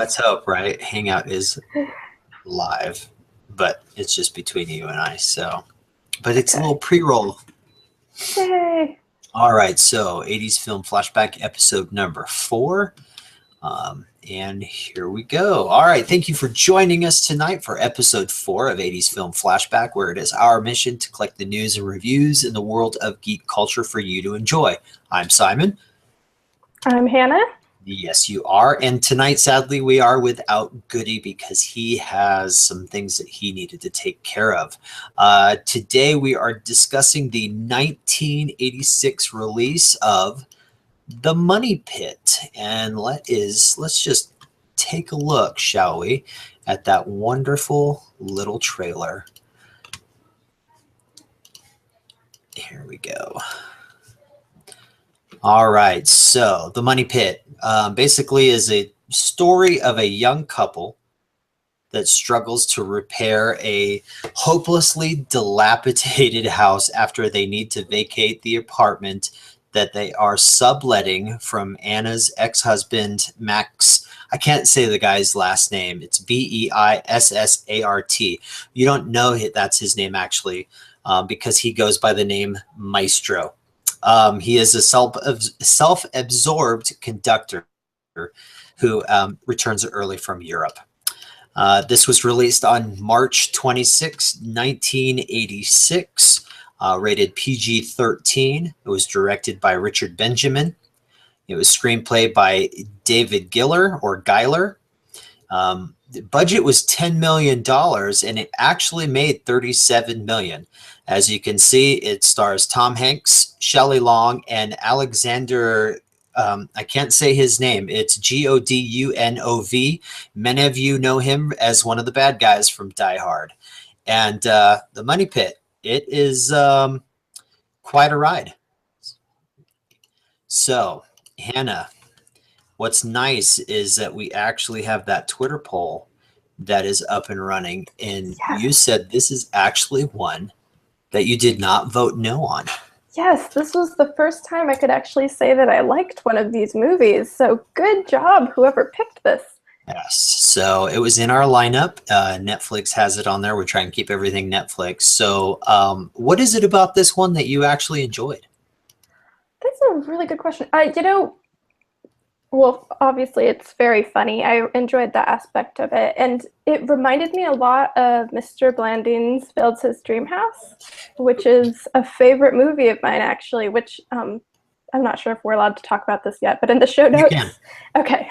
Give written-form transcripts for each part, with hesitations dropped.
Let's hope, right? Hangout is live, but it's just between you and I. So, but it's a little pre-roll. Yay! All right, so 80s film flashback episode number 4. And here we go. All right, thank you for joining us tonight for episode 4 of 80s Film Flashback, where it is our mission to collect the news and reviews in the world of geek culture for you to enjoy. I'm Simon. I'm Hannah. Yes, you are. And tonight, sadly, we are without Goody because he has some things that he needed to take care of. Today, we are discussing the 1986 release of The Money Pit. And let's just take a look, shall we, at that wonderful little trailer. Here we go. All right, so The Money Pit basically is a story of a young couple that struggles to repair a hopelessly dilapidated house after they need to vacate the apartment that they are subletting from Anna's ex-husband, Max. I can't say the guy's last name. It's Beissart. You don't know that's his name, actually, because he goes by the name Maestro. He is a self-absorbed conductor who returns early from Europe. This was released on March 26, 1986, rated PG-13. It was directed by Richard Benjamin. It was screenplay by David Giler. The budget was $10 million, and it actually made $37 million. As you can see, it stars Tom Hanks, Shelley Long, and Alexander. I can't say his name. It's Godunov. Many of you know him as one of the bad guys from Die Hard. And The Money Pit, it is quite a ride. So, Hannah, what's nice is that we actually have that Twitter poll that is up and running. And you said this is actually one that you did not vote no on. Yes, this was the first time I could actually say that I liked one of these movies. So good job, whoever picked this. Yes, so it was in our lineup. Netflix has it on there. We try and keep everything Netflix. So what is it about this one that you actually enjoyed? That's a really good question. Well, obviously it's very funny. I enjoyed that aspect of it. And it reminded me a lot of Mr. Blanding's Builds His Dream House, which is a favorite movie of mine, actually, which I'm not sure if we're allowed to talk about this yet, but in the show notes. You can. Okay.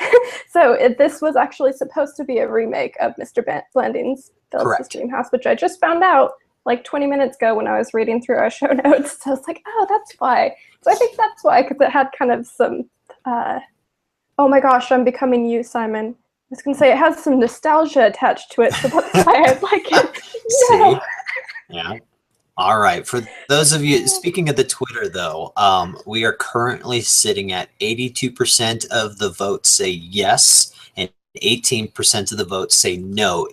So this was actually supposed to be a remake of Mr. Blanding's Builds His Dream House, which I just found out like 20 minutes ago when I was reading through our show notes. So I was like, oh, that's why. So I think that's why, because it had kind of some... oh my gosh, I'm becoming you, Simon. I was going to say it has some nostalgia attached to it, so that's why I like it. See? Yeah. All right. For those of you, speaking of the Twitter, though, we are currently sitting at 82% of the votes say yes, and 18% of the votes say no.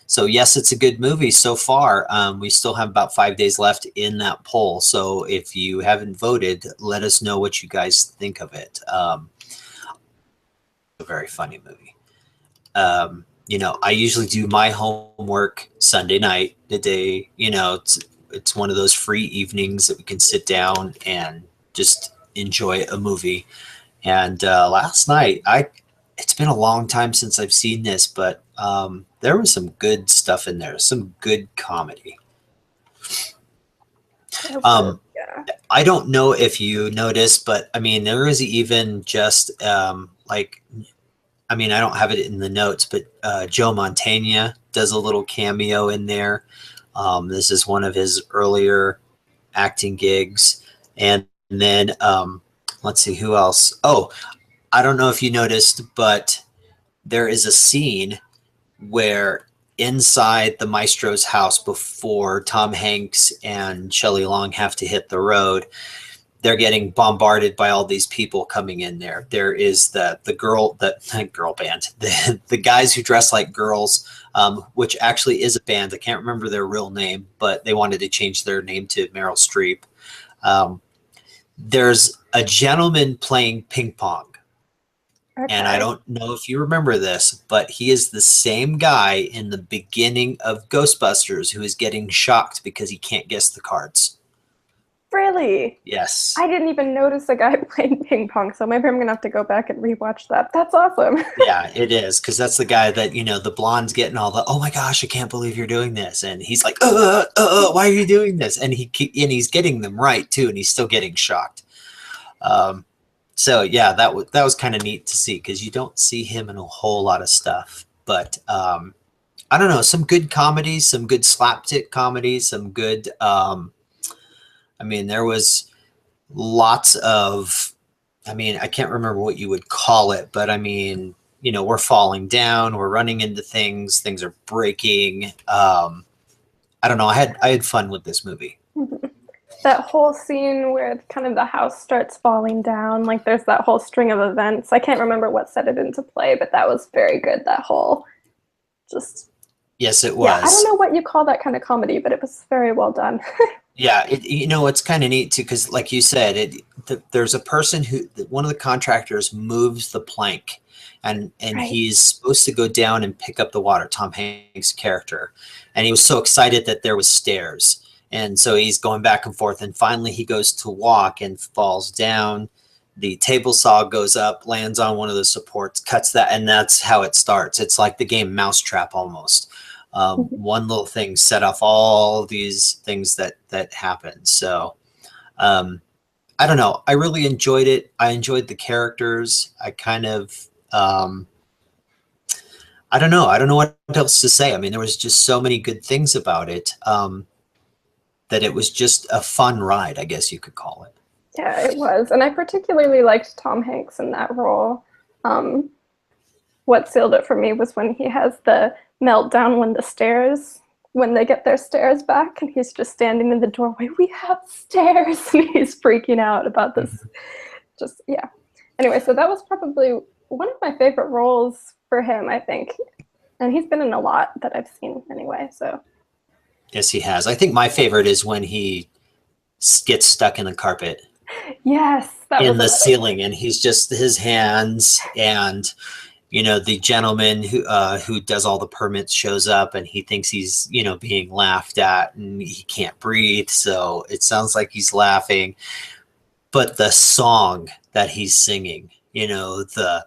So yes, it's a good movie so far. We still have about 5 days left in that poll. So if you haven't voted, let us know what you guys think of it. A very funny movie. You know, I usually do my homework Sunday night, the day, you know, it's one of those free evenings that we can sit down and just enjoy a movie. And last night, it's been a long time since I've seen this, but there was some good stuff in there, some good comedy. I don't know if you noticed, but I mean, there is even just I mean, I don't have it in the notes, but Joe Mantegna does a little cameo in there. This is one of his earlier acting gigs. And then let's see who else. Oh, I don't know if you noticed, but there is a scene where inside the Maestro's house, before Tom Hanks and Shelley Long have to hit the road, they're getting bombarded by all these people coming in there. There is the girl band, the guys who dress like girls, which actually is a band. I can't remember their real name, but they wanted to change their name to Meryl Streep. There's a gentleman playing ping pong. And I Okay. don't know if you remember this, but he is the same guy in the beginning of Ghostbusters who is getting shocked because he can't guess the cards. Really? Yes. I didn't even notice a guy playing ping pong, so maybe I'm gonna have to go back and rewatch that. That's awesome. Yeah, it is, because that's the guy that, the blonde's getting all the, oh my gosh, I can't believe you're doing this. And he's like, why are you doing this? And he's getting them right too, and he's still getting shocked. So yeah, that was kind of neat to see, because you don't see him in a whole lot of stuff. But I don't know, some good comedies, some good slapstick comedies, some good. There was lots of. I can't remember what you would call it, but we're falling down, we're running into things, things are breaking. I don't know. I had fun with this movie. That whole scene where kind of the house starts falling down, like there's that whole string of events. I can't remember what set it into play, but that was very good. That whole just. Yes, it was. Yeah, I don't know what you call that kind of comedy, but it was very well done. Yeah, it's kind of neat too, because like you said, there's a person one of the contractors moves the plank, and Right. he's supposed to go down and pick up the water, Tom Hanks' character, and he was so excited that there was stairs, and so he's going back and forth, and finally he goes to walk and falls down. The table saw goes up, lands on one of the supports, cuts that, and that's how it starts. It's like the game Mousetrap almost. One little thing set off all these things that happen. So I don't know. I really enjoyed it. I enjoyed the characters. I kind of I don't know. I don't know what else to say. There was just so many good things about it that it was just a fun ride, I guess you could call it. Yeah, it was. And I particularly liked Tom Hanks in that role. What sealed it for me was when he has the meltdown when they get their stairs back, and he's just standing in the doorway. We have stairs, and he's freaking out about this. Just, yeah. Anyway, so that was probably one of my favorite roles for him, I think. And he's been in a lot that I've seen anyway, so. Yes, he has. I think my favorite is when he gets stuck in the carpet. Yes. In the ceiling, and he's just his hands, and the gentleman who does all the permits shows up, and he thinks he's being laughed at, and he can't breathe, so it sounds like he's laughing. But the song that he's singing, the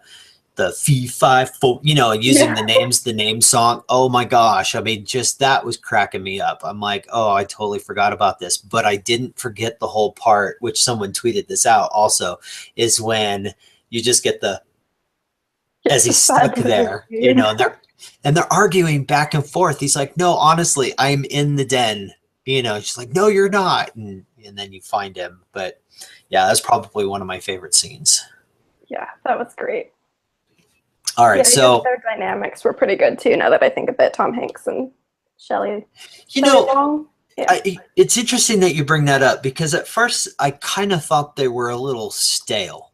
fee fi fo, using the name song. Oh my gosh. Just that was cracking me up. I'm like, oh, I totally forgot about this. But I didn't forget the whole part, which someone tweeted this out also, is when you just get as he's stuck there, and they're arguing back and forth. He's like, no, honestly, I'm in the den. She's like, no, you're not. And then you find him. But yeah, that's probably one of my favorite scenes. Yeah, that was great. All right, so their dynamics were pretty good too. Now that I think of it, Tom Hanks and Shelley Long. Yeah. It's interesting that you bring that up, because at first I kind of thought they were a little stale.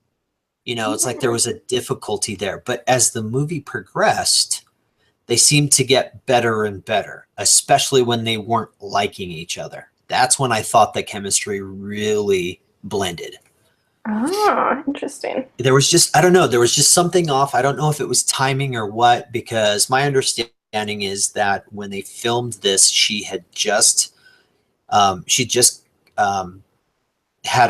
It's like there was a difficulty there. But as the movie progressed, they seemed to get better and better, especially when they weren't liking each other. That's when I thought the chemistry really blended. Ah, interesting. There was just, I don't know, there was just something off. I don't know if it was timing or what, because my understanding is that when they filmed this, she just had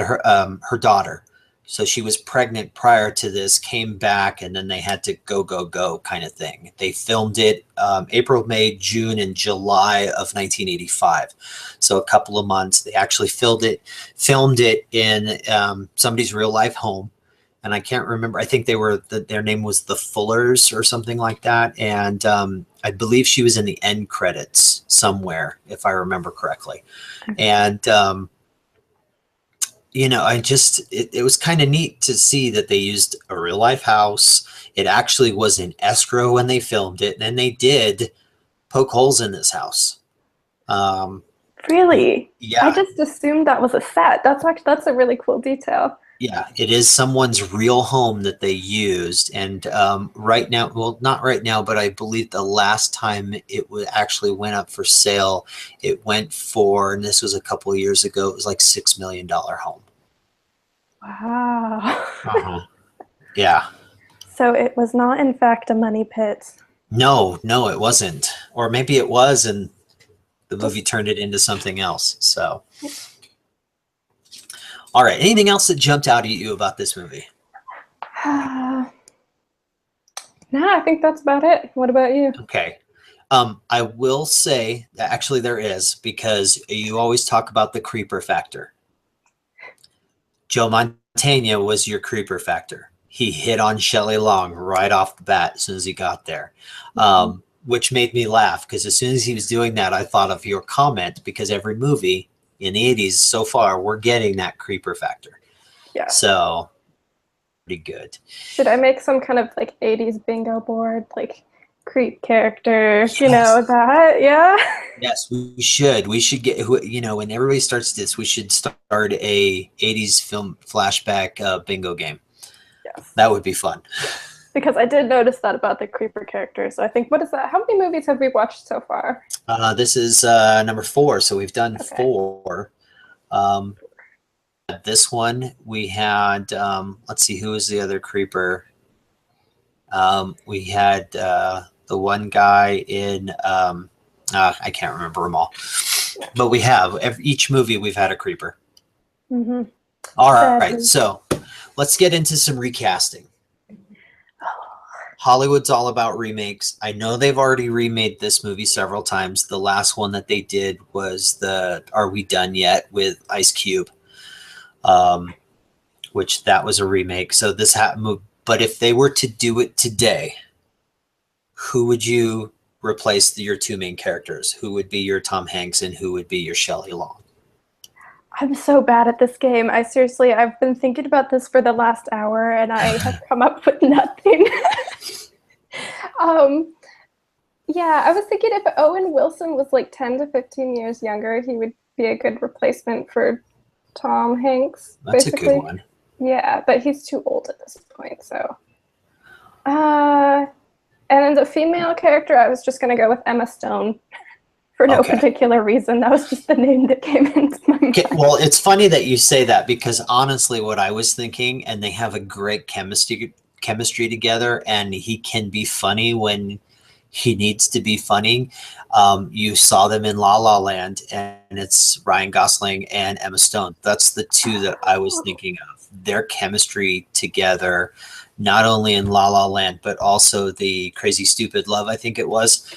her daughter. So she was pregnant prior to this, came back, and then they had to go kind of thing. They filmed it April, May, June, and July of 1985. So a couple of months. They actually filmed it in somebody's real life home. And I can't remember. I think their name was the Fullers or something like that. And I believe she was in the end credits somewhere, if I remember correctly. And it was kind of neat to see that they used a real life house. It actually was in escrow when they filmed it, and they did poke holes in this house. Really? Yeah. I just assumed that was a set. That's a really cool detail. Yeah, it is someone's real home that they used. And right now, well, not right now, but I believe the last time it actually went up for sale, it went for, and this was a couple of years ago, it was like $6 million home. Wow. Yeah. So it was not, in fact, a money pit. No, it wasn't. Or maybe it was, and the movie turned it into something else. So, all right. Anything else that jumped out at you about this movie? No, I think that's about it. What about you? Okay. I will say that actually there is, because you always talk about the creeper factor. Joe Mantegna was your creeper factor. He hit on Shelley Long right off the bat as soon as he got there, which made me laugh, because as soon as he was doing that, I thought of your comment, because every movie in the 80s so far, we're getting that creeper factor. Yeah. So, pretty good. Should I make some kind of like 80s bingo board, like creep characters, you know, that? Yeah. Yes, we should. We should get, you know, when everybody starts this, we should start a 80s film flashback bingo game. Yes. That would be fun. Because I did notice that about the creeper characters. So I think, what is that? How many movies have we watched so far? This is number 4, so we've done 4. This one we had, let's see, who was the other creeper? We had the one guy in, I can't remember them all, but we have, each movie we've had a creeper. All right, so let's get into some recasting. Hollywood's all about remakes. I know they've already remade this movie several times. The last one that they did was the Are We Done Yet with Ice Cube, which that was a remake. So this happened. But if they were to do it today, who would you replace your 2 main characters? Who would be your Tom Hanks and who would be your Shelley Long? I'm so bad at this game. I've been thinking about this for the last hour and I have come up with nothing. Yeah, I was thinking if Owen Wilson was like 10 to 15 years younger, he would be a good replacement for Tom Hanks. That's basically a good one. Yeah, but he's too old at this point, so. And as a female character, I was just going to go with Emma Stone. For no particular reason. That was just the name that came into my mind. Well, it's funny that you say that, because honestly, what I was thinking, and they have a great chemistry together, and he can be funny when he needs to be funny. You saw them in La La Land, and it's Ryan Gosling and Emma Stone. That's the 2 that I was thinking of. Their chemistry together, not only in La La Land, but also the Crazy Stupid Love, I think it was.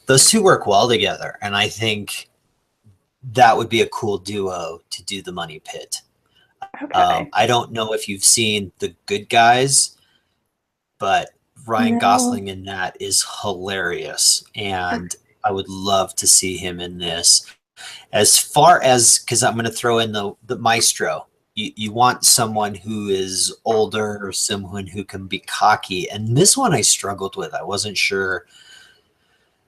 Those 2 work well together, and I think that would be a cool duo to do the Money Pit. I don't know if you've seen The Good Guys, but Ryan Gosling in that is hilarious, and I would love to see him in this. As far as, because I'm going to throw in the maestro, you want someone who is older or someone who can be cocky, and this one I struggled with. I wasn't sure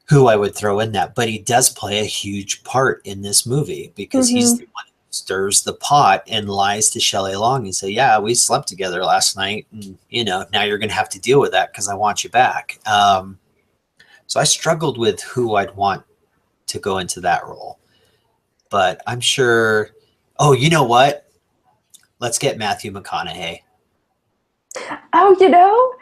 who I would throw in that, but he does play a huge part in this movie, because he's the one who stirs the pot and lies to Shelley Long and say, yeah, we slept together last night, and you know, now you're going to have to deal with that because I want you back. So I struggled with who I'd want to go into that role, but I'm sure, oh, you know what? Let's get Matthew McConaughey. Oh, you know,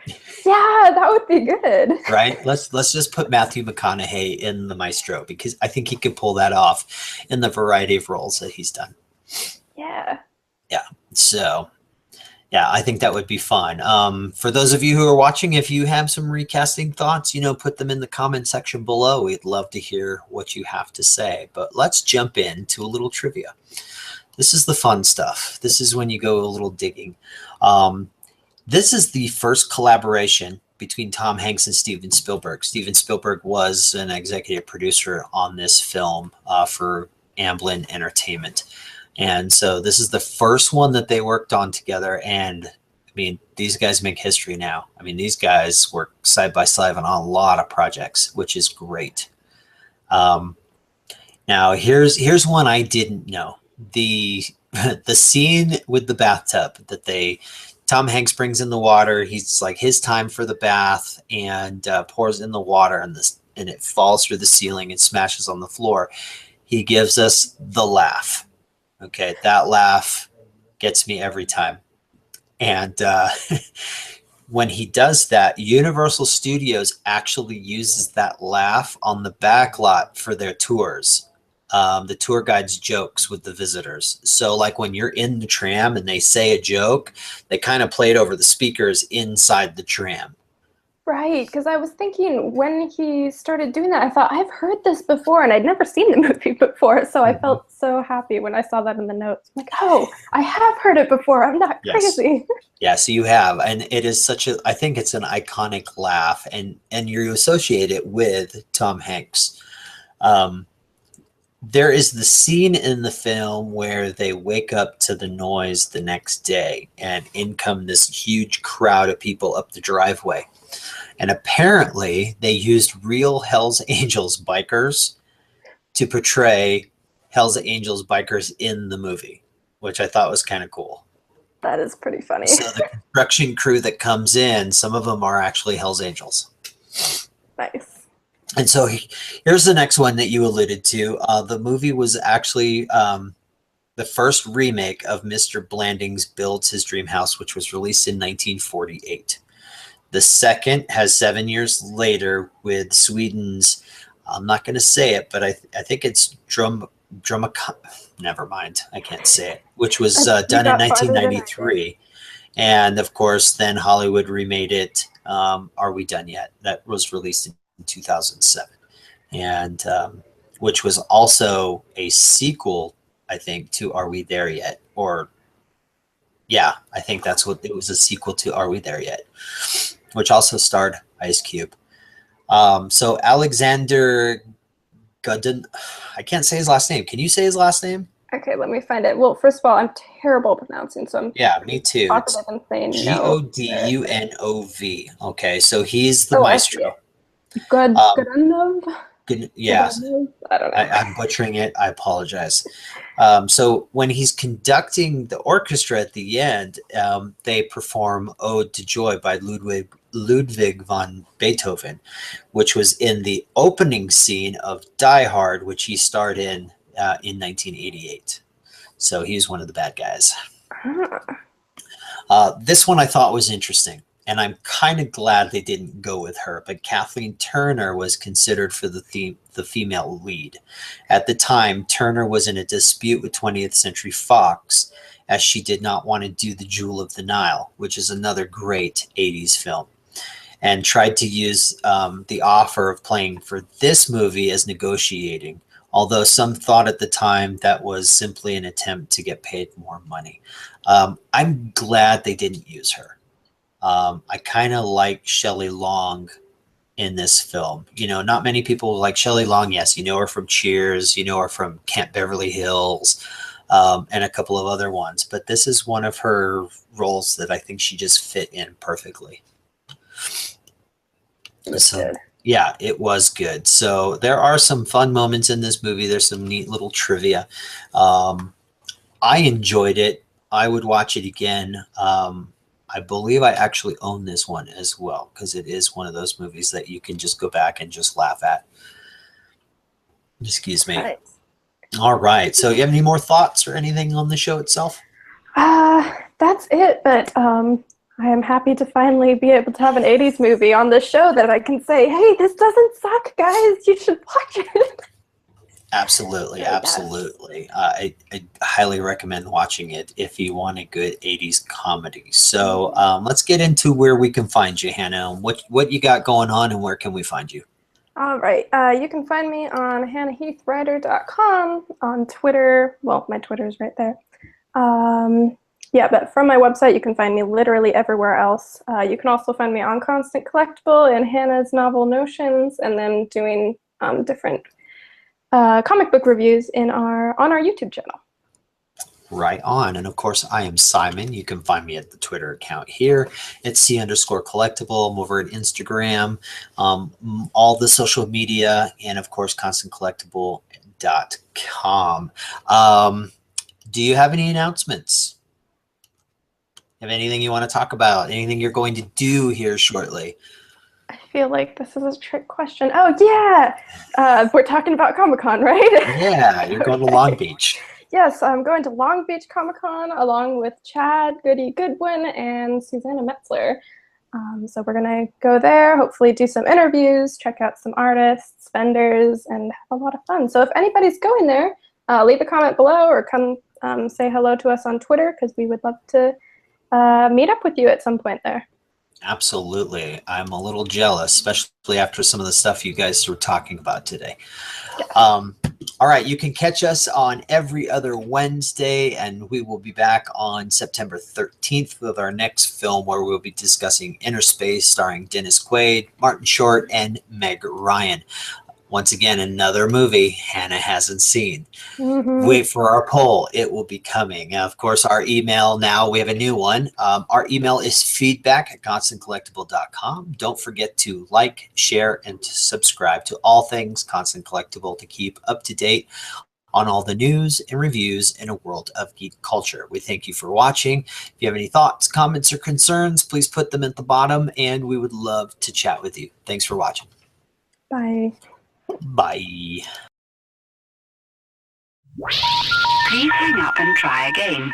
yeah, that would be good. Right? Let's just put Matthew McConaughey in the maestro, because I think he could pull that off in the variety of roles that he's done. Yeah. Yeah. So, yeah, I think that would be fun. For those of you who are watching, if you have some recasting thoughts, you know, put them in the comment section below. We'd love to hear what you have to say. But let's jump into a little trivia. This is the fun stuff. This is when you go a little digging. This is the first collaboration between Tom Hanks and Steven Spielberg. Steven Spielberg was an executive producer on this film for Amblin Entertainment. And so this is the first one that they worked on together. And I mean, these guys make history now. I mean, these guys work side by side on a lot of projects, which is great. Now here's one I didn't know. The scene with the bathtub that Tom Hanks brings in the water. He's like, his time for the bath, and pours in the water, and it falls through the ceiling and smashes on the floor. He gives us the laugh. Okay, that laugh gets me every time. And when he does that, Universal Studios actually uses that laugh on the back lot for their tours. The tour guide's jokes with the visitors. So like when you're in the tram and they say a joke, they kind of play it over the speakers inside the tram. Right, because I was thinking when he started doing that, I thought, I've heard this before, and I'd never seen the movie before, so I felt so happy when I saw that in the notes. I'm like, oh, I have heard it before. I'm not crazy. Yes, you have, and it is I think it's an iconic laugh, and you associate it with Tom Hanks. There is the scene in the film where they wake up to the noise the next day, and in come this huge crowd of people up the driveway. And apparently they used real Hells Angels bikers to portray Hells Angels bikers in the movie, which I thought was kind of cool. That is pretty funny. So the construction crew that comes in, some of them are actually Hells Angels. Nice. And so here's the next one that you alluded to. The movie was actually the first remake of Mr. Blandings Builds His Dream House, which was released in 1948. The second has 7 years later with Sweden's, I'm not going to say it, but I think it's never mind, I can't say it, which was done in 1993. And of course, then Hollywood remade it, Are We Done Yet? That was released in 2007. And which was also a sequel, I think, to Are We There Yet? Or, yeah, I think that's what it was, a sequel to Are We There Yet? Which also starred Ice Cube. So Alexander Godunov, I can't say his last name. Can you say his last name? Okay, let me find it. Well, first of all, I'm terrible at pronouncing, so yeah, me too. Godunov. Okay, so he's the maestro. Godunov? Yeah, I don't know. I'm butchering it. I apologize. So when he's conducting the orchestra at the end, they perform Ode to Joy by Ludwig van Beethoven, which was in the opening scene of Die Hard, which he starred in 1988. So he's one of the bad guys. This one I thought was interesting, and I'm kind of glad they didn't go with her, but Kathleen Turner was considered for the female lead. At the time, Turner was in a dispute with 20th Century Fox, as she did not want to do The Jewel of the Nile, which is another great 80s film, and tried to use the offer of playing for this movie as negotiating, although some thought at the time that was simply an attempt to get paid more money. I'm glad they didn't use her. I kind of like Shelley Long in this film. You know, not many people like Shelley Long. Yes, you know her from Cheers, you know her from Camp Beverly Hills, and a couple of other ones. But this is one of her roles that I think she just fit in perfectly. So, yeah, it was good. So there are some fun moments in this movie. There's some neat little trivia. I enjoyed it. I would watch it again. I believe I actually own this one as well, because it is one of those movies that you can just go back and just laugh at. Excuse me. Right. All right. So you have any more thoughts or anything on the show itself? That's it. But I am happy to finally be able to have an 80s movie on this show that I can say, hey, this doesn't suck, guys. You should watch it. Absolutely, absolutely. I highly recommend watching it if you want a good 80s comedy. So let's get into where we can find you, Hannah. What you got going on, and where can we find you? All right. You can find me on hannahheathwriter.com, on Twitter. Well, my Twitter is right there. Yeah, but from my website, you can find me literally everywhere else. You can also find me on Constant Collectible and Hannah's Novel Notions, and then doing different comic book reviews on our YouTube channel. Right on. And of course, I am Simon. You can find me at the Twitter account here. It's C_collectible. I'm over at Instagram, all the social media, and of course, constantcollectible.com. Do you have any announcements? Have anything you want to talk about? Anything you're going to do here shortly? I feel like this is a trick question. Oh, yeah. We're talking about Comic-Con, right? Yeah, you're going to Long Beach. Yes, I'm going to Long Beach Comic-Con along with Chad Goody Goodwin and Susanna Metzler. So we're going to go there, hopefully do some interviews, check out some artists, vendors, and have a lot of fun. So if anybody's going there, leave a comment below or come say hello to us on Twitter, because we would love to meet up with you at some point there. Absolutely. I'm a little jealous, especially after some of the stuff you guys were talking about today. Yes. All right, you can catch us on every other Wednesday, and we will be back on September 13th with our next film, where we'll be discussing Inner Space, starring Dennis Quaid, Martin Short, and Meg Ryan. Once again, another movie Hannah hasn't seen. Wait for our poll. It will be coming. Of course, our email now, we have a new one. Our email is feedback@constantcollectible.com. Don't forget to like, share, and to subscribe to all things Constant Collectible to keep up to date on all the news and reviews in a world of geek culture. We thank you for watching. If you have any thoughts, comments, or concerns, please put them at the bottom, and we would love to chat with you. Thanks for watching. Bye. Bye. Please hang up and try again.